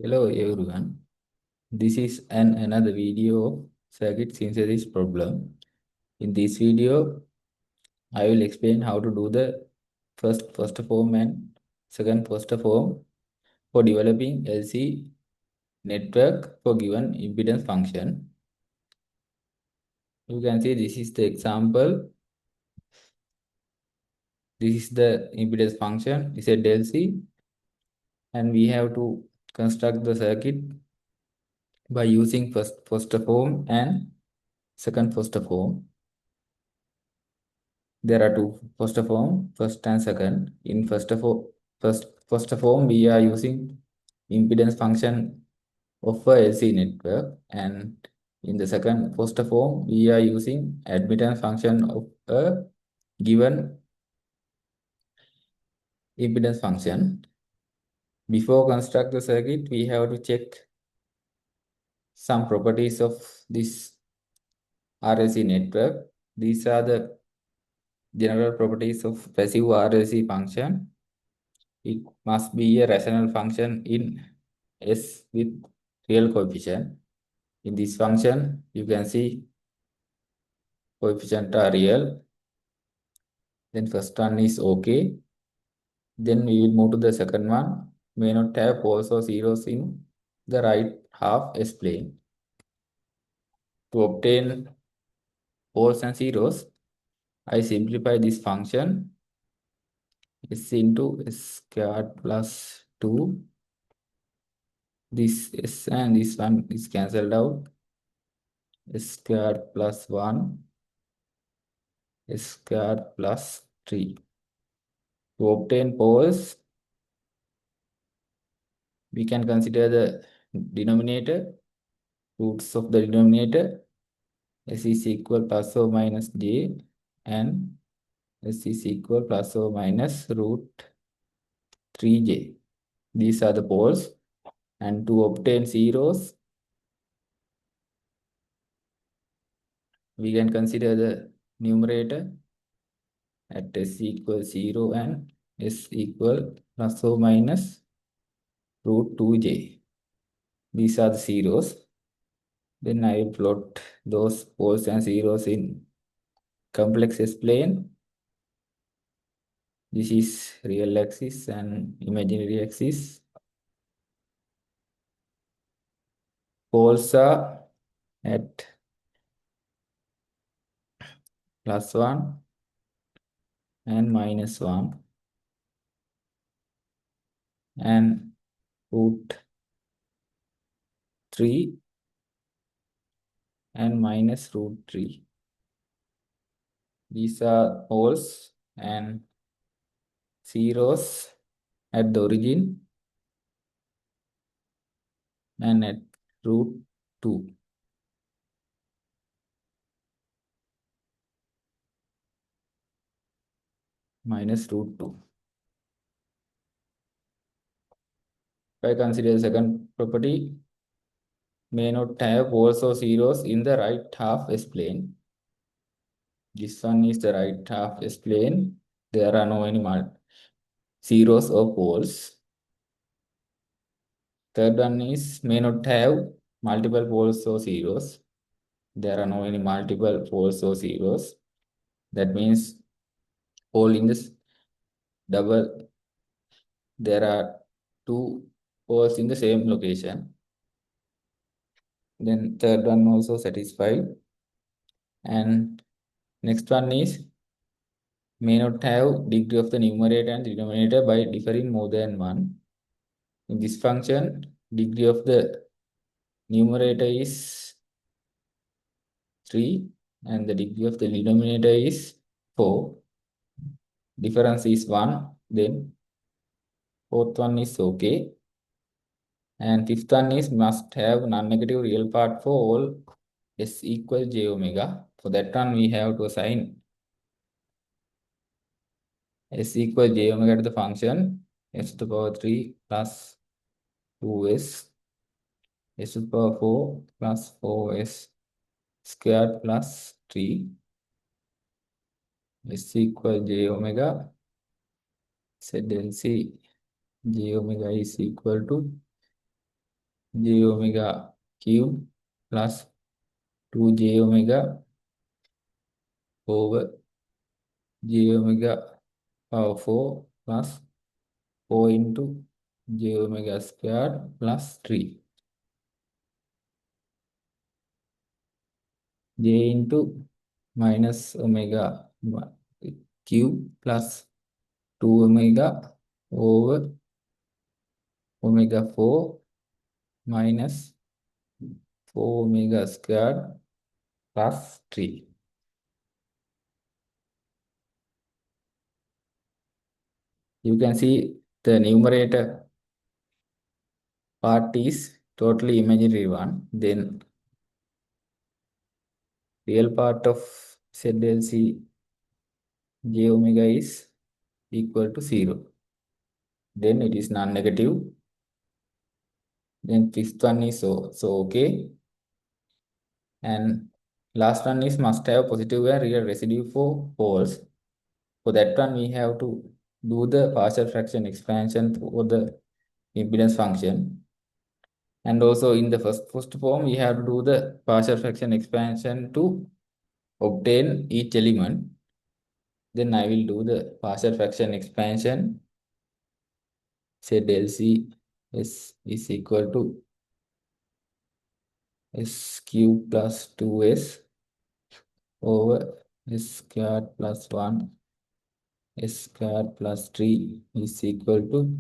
Hello everyone. This is another video of circuit synthesis problem. In this video, I will explain how to do the first form and second first form for developing LC network for given impedance function. You can see this is the example. This is the impedance function ZLC, and we have to construct the circuit by using first form and second first form. There are two first form, first and second. In first form, we are using impedance function of a LC network, and in the second first form, we are using admittance function of a given impedance function. Before construct the circuit, we have to check some properties of this RLC network. These are the general properties of passive RLC function. It must be a rational function in S with real coefficient. In this function, you can see coefficient are real. Then first one is okay. Then we will move to the second one. May not have poles or zeros in the right half S plane. To obtain poles and zeros, I simplify this function. S into S squared plus 2. This S and this one is cancelled out. S squared plus 1. S squared plus 3. To obtain poles, we can consider the denominator, roots of the denominator. S is equal plus or minus j, and S is equal plus or minus root 3j. These are the poles. And to obtain zeros, we can consider the numerator at S equal 0 and S equal plus or minus root 2j. These are the zeros. Then I will plot those poles and zeros in complex S plane. This is real axis and imaginary axis. Poles are at plus 1 and minus 1 and root 3 and minus root 3. These are poles and zeros at the origin and at root 2. Minus root 2. If I consider the second property, may not have poles or zeros in the right half S plane. This one is the right half S plane. There are no any zeros or poles. Third one is may not have multiple poles or zeros. There are no any multiple poles or zeros. That means all in this double, there are two poles in the same location. Then third one also satisfied. And next one is may not have degree of the numerator and denominator by differing more than 1. In this function, degree of the numerator is 3 and the degree of the denominator is 4. Difference is 1. Then fourth one is okay. And fifth one is must have non-negative real part for all S equal j omega. For that one, we have to assign S equal j omega to the function s to the power 3 plus 2s, s to the power 4 plus 4s squared plus 3, s equal j omega, ZLC j omega is equal to j omega cube plus 2j omega over j omega power 4 plus 4 into j omega squared plus 3. J into minus omega cube plus 2 omega over omega 4 minus 4 omega squared plus 3. You can see the numerator part is totally imaginary one. Then real part of ZLC j omega is equal to 0. Then it is non-negative. Then fifth one is so okay. And last one is must have positive and real residue for poles. For that one, we have to do the partial fraction expansion for the impedance function. And also in the first form, we have to do the partial fraction expansion to obtain each element. Then I will do the partial fraction expansion. Say del C is equal to s cube plus 2s over s squared plus 1 s squared plus 3 is equal to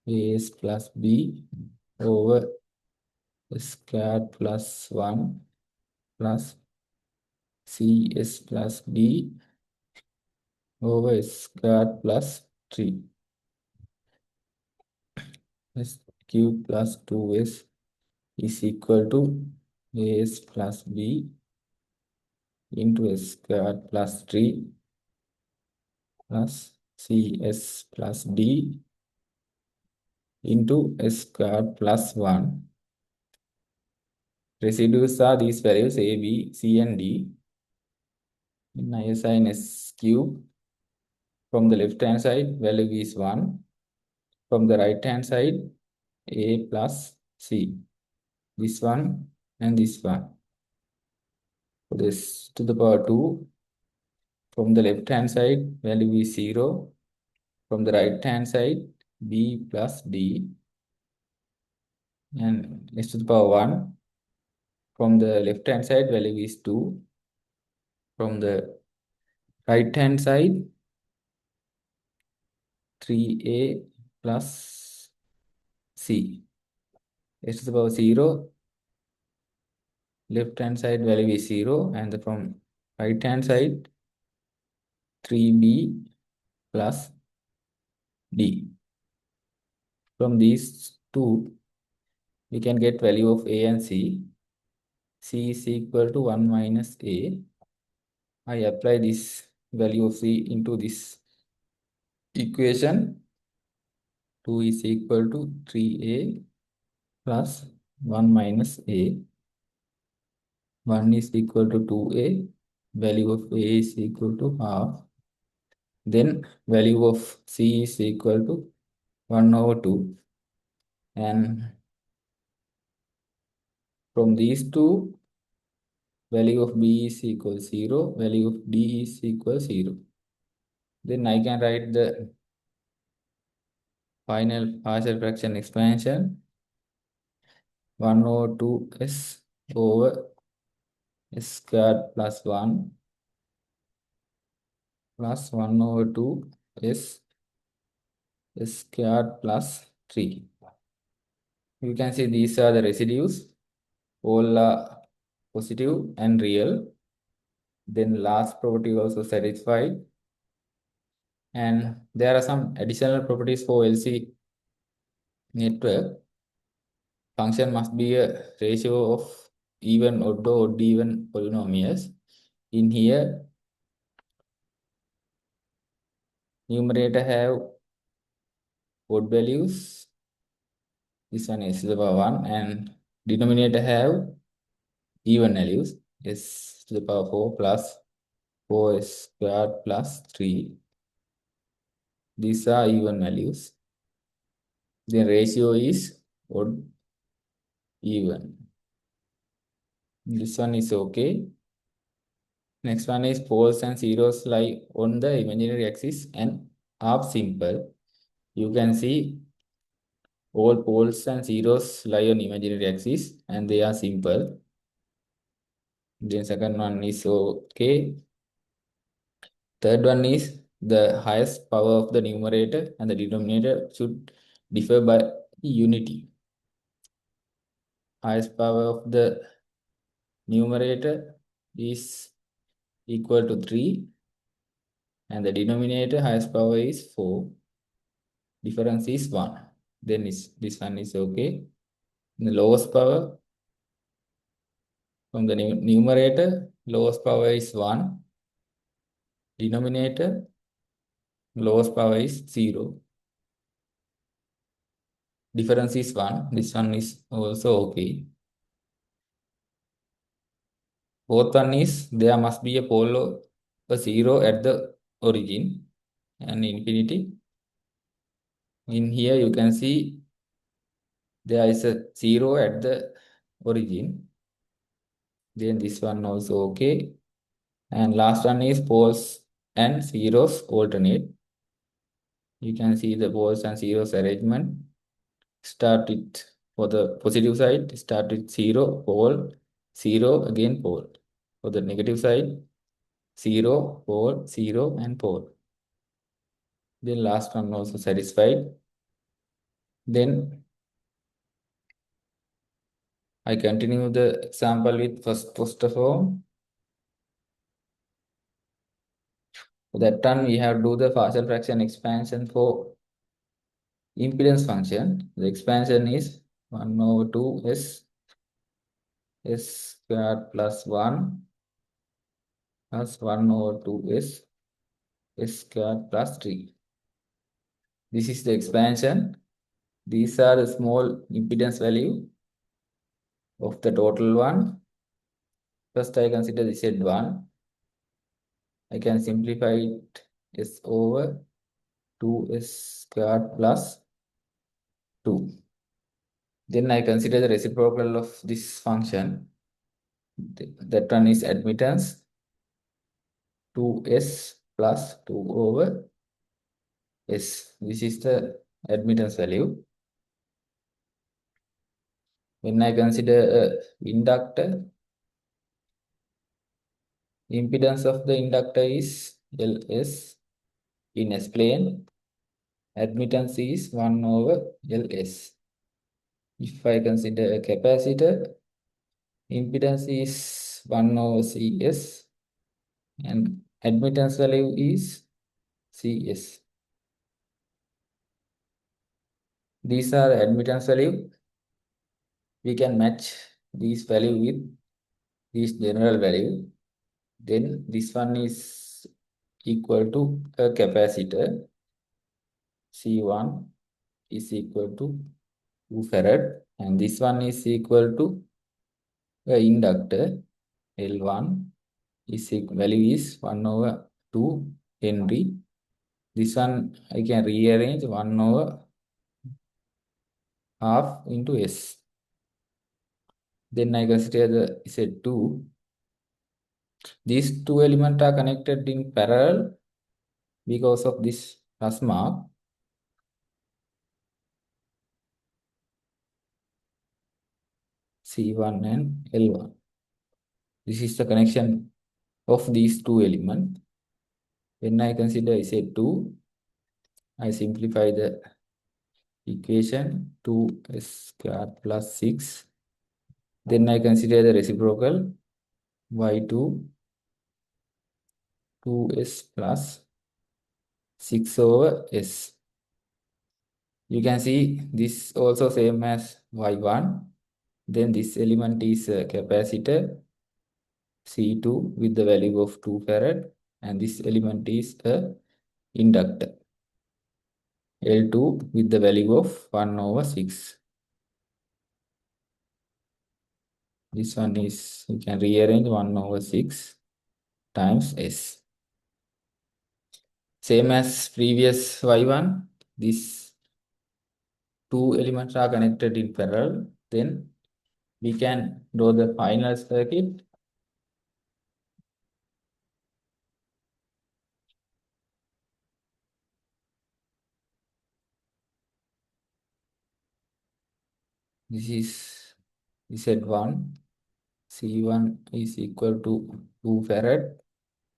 as plus b over s squared plus 1 plus cs plus d over s squared plus 3 s cube plus 2s is equal to as plus b into s squared plus 3 plus cs plus d into s squared plus 1. Residues are these values a, b, c, and d. In I assign s cube. From the left hand side, value is 1. From the right hand side, a plus c. This one and this one. So this to the power 2. From the left hand side, value is 0. From the right hand side, b plus d. And s to the power 1. From the left hand side, value is 2. From the right hand side, 3a plus c. S to the power 0. Left hand side value is 0. And from right hand side, 3b plus d. From these two, we can get value of a and c. C is equal to 1 minus a. I apply this value of c into this equation. 2 is equal to 3a plus 1 minus a. 1 is equal to 2a. Value of a is equal to half. Then value of c is equal to 1 over 2. And from these two, value of b is equal 0, value of d is equal 0. Then I can write the final partial fraction expansion 1 over 2s over s squared plus 1 plus 1 over 2s s squared plus 3. You can see these are the residues. All are positive and real. Then last property also satisfied. And there are some additional properties for LC network. Function must be a ratio of even, odd, or odd even polynomials. In here, numerator have odd values. This one is to the power 1, and denominator have even values. S to the power 4 plus 4s squared plus 3. These are even values. The ratio is odd, even. This one is okay. Next one is poles and zeros lie on the imaginary axis and are simple. You can see all poles and zeros lie on imaginary axis and they are simple. Then second one is okay. Third one is the highest power of the numerator and the denominator should differ by unity. Highest power of the numerator is equal to 3 and the denominator highest power is 4. Difference is 1. Then this one is okay. The lowest power from the numerator, lowest power is 1. Denominator, lowest power is 0. Difference is 1. This one is also okay. Fourth one is there must be a pole of a 0 at the origin and infinity. In here you can see there is a 0 at the origin. Then this one also okay. And last one is poles and zeros alternate. You can see the poles and zeros arrangement. Start it for the positive side, start with 0, pole, 0, again pole. For the negative side, 0, pole, 0, and pole. Then last one also satisfied. Then I continue the example with first of all. For that one, we have to do the partial fraction expansion for impedance function. The expansion is 1 over 2 s squared plus 1 plus 1 over 2 s squared plus 3. This is the expansion. These are the small impedance value of the total one. First, I consider the Z1. I can simplify it s over 2s squared plus 2. Then I consider the reciprocal of this function. That one is admittance 2s plus 2 over s. This is the admittance value. When I consider inductor, impedance of the inductor is Ls in S plane. Admittance is 1 over Ls. If I consider a capacitor, impedance is 1 over Cs and admittance value is Cs. These are admittance value. We can match this value with this general value. Then this one is equal to a capacitor. C1 is equal to 2 farad and this one is equal to the inductor L1 is value is 1 over 2 Henry. This one I can rearrange 1 over half into S. Then I consider the Z2. These two elements are connected in parallel because of this plus mark. C1 and L1. This is the connection of these two elements. When I consider Z2, I simplify the equation 2s squared plus 6. Then I consider the reciprocal y2 2s plus 6 over s. You can see this also same as y1. Then this element is a capacitor C2 with the value of 2 farad and this element is a inductor L2 with the value of 1 over 6. This one is, you can rearrange 1 over 6 times S. Same as previous y1, this two elements are connected in parallel, then we can draw the final circuit. This is Z1. C1 is equal to 2 farad.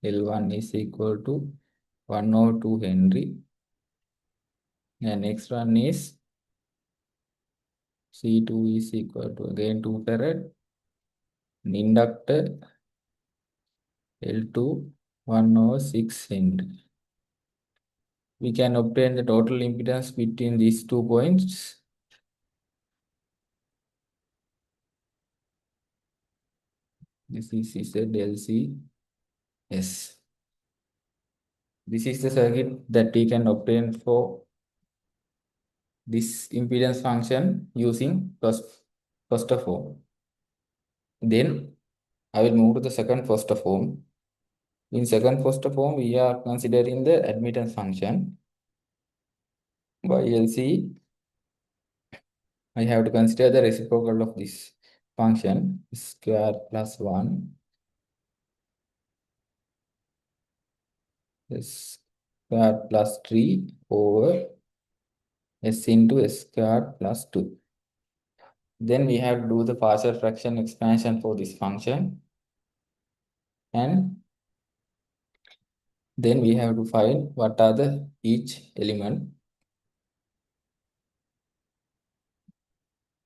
L1 is equal to 102 Henry. And next one is C2 is equal to again 2 farad. And inductor L2 106 Henry. We can obtain the total impedance between these 2 points. This is ZLCS. This is the circuit that we can obtain for this impedance function using first of all. Then I will move to the second first of all. In second first of all, we are considering the admittance function. YLC, I have to consider the reciprocal of this function, square plus 1, s square plus 3 over s into s square plus 2. Then we have to do the partial fraction expansion for this function. And then we have to find what are the each element.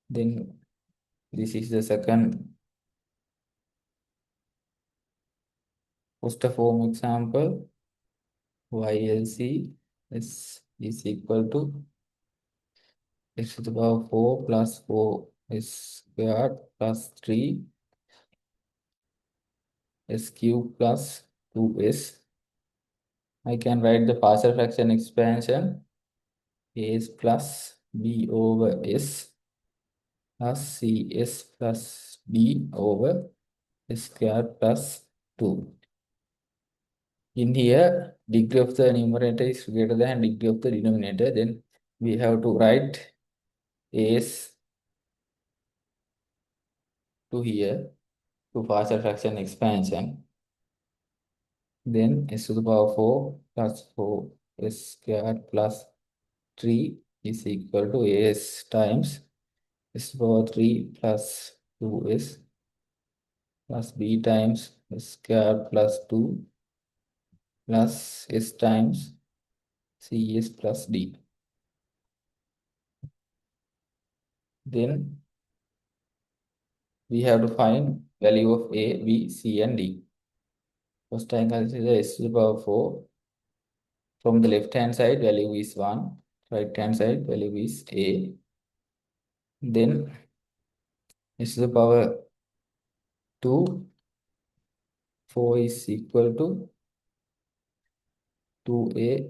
Then this is the second first form example. YLC is equal to x to the power 4 plus 4 s squared plus 3 s cube plus 2s. I can write the partial fraction expansion as plus b over s plus cs plus b over s squared plus 2. In here, degree of the numerator is greater than degree of the denominator. Then we have to write as to here to partial fraction expansion. Then s to the power 4 plus 4 s squared plus 3 is equal to as times s to the power 3 plus 2s plus b times s squared plus 2 plus s times cs plus d. Then we have to find value of a, b, c, and d. First I consider s to the power 4. From the left hand side, value is 1. Right hand side, value is a. Then s to the power 2, 4 is equal to 2a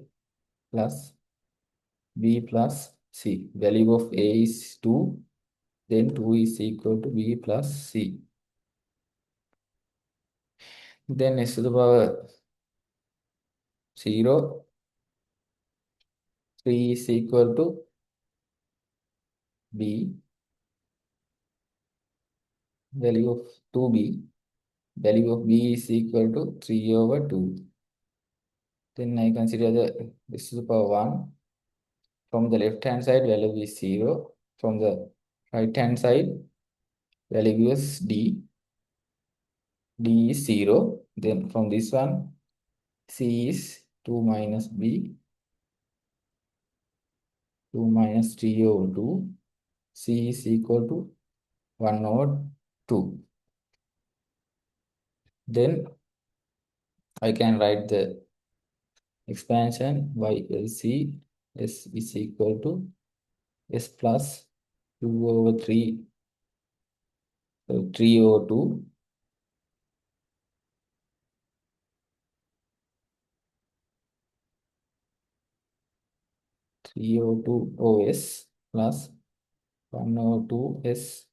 plus b plus c. Value of a is 2. Then 2 is equal to b plus c. Then s to the power 0, 3 is equal to b. Value of 2b. Value of b is equal to 3 over 2. Then I consider the s to the power 1. From the left hand side, value is 0. From the right hand side, value is d. D is 0. Then from this one, C is 2 minus B. 2 minus 3 over 2. C is equal to 1 over 2. Then I can write the expansion by LC. S is equal to S plus 2 over 3. So 3 over 2. 3 over 2 OS plus 1 over 2 S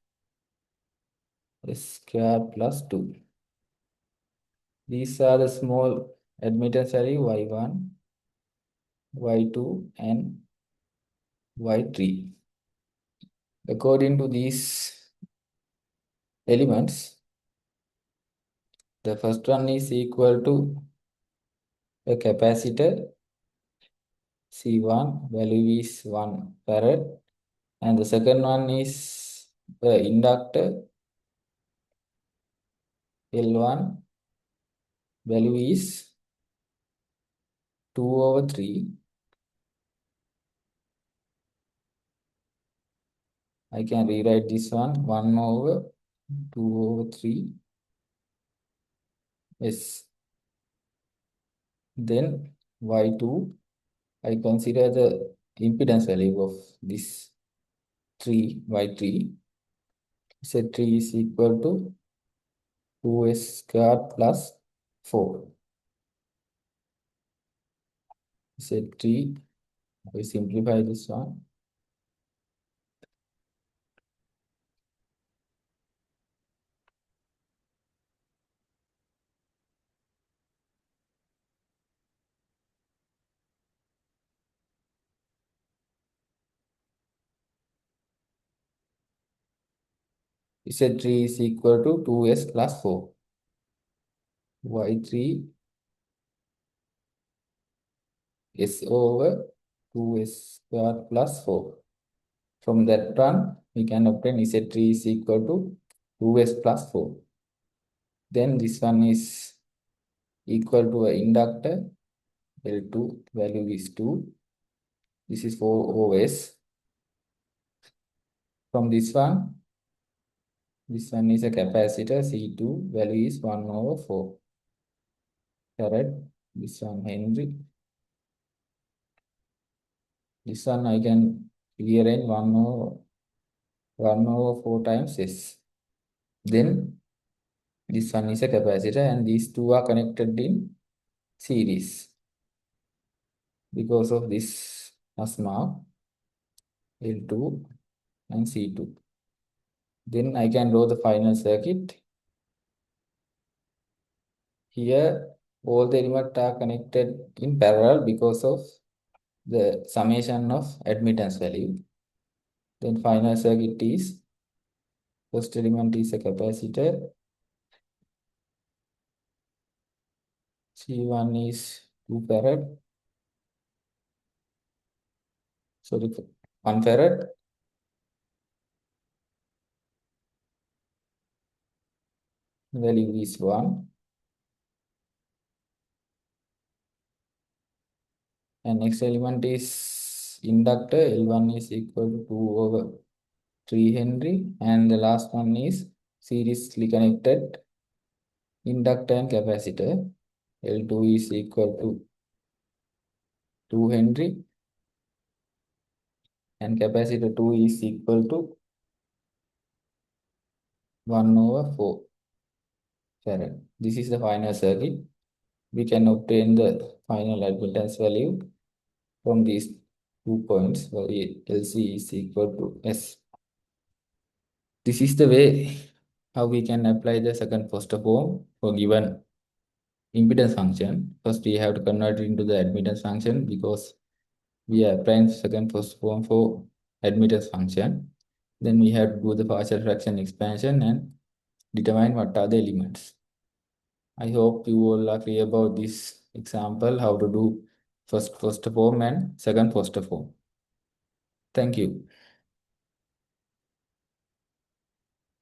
square plus 2. These are the small admittance value Y1, Y2, and Y3. According to these elements, the first one is equal to a capacitor C1, value is 1 farad, and the second one is the inductor L1, value is 2/3. I can rewrite this one 1/2/3 S. Then Y2, I consider the impedance value of this 3 Y3. Z3 is equal to 2S squared plus 4. Z3, we simplify this one. Z3 is equal to 2S plus 4. Y3 S over 2S squared plus 4. From that one, we can obtain Z3 is equal to 2S plus 4. Then this one is equal to an inductor L2, value is 2. This is 4 OS. From this one is a capacitor C2, value is 1/4 farad. This one Henry. This one I can rearrange 1/4 times S. Then this one is a capacitor and these two are connected in series because of this asma L2 and C2. Then I can draw the final circuit. Here all the elements are connected in parallel because of the summation of admittance value. Then final circuit is, first element is a capacitor. C1 is 2 farad. Sorry, 1 farad. Value is 1. And next element is inductor. L1 is equal to 2/3 Henry. And the last one is seriously connected inductor and capacitor. L2 is equal to 2 Henry. And capacitor 2 is equal to 1/4 farad. This is the final circuit. We can obtain the final admittance value from these 2 points where LC is equal to S. This is the way how we can apply the second Foster form for given impedance function. First, we have to convert it into the admittance function because we are applying second Foster form for admittance function. Then we have to do the partial fraction expansion and determine what are the elements. I hope you all are clear about this example, how to do first Foster form and second Foster form. Thank you.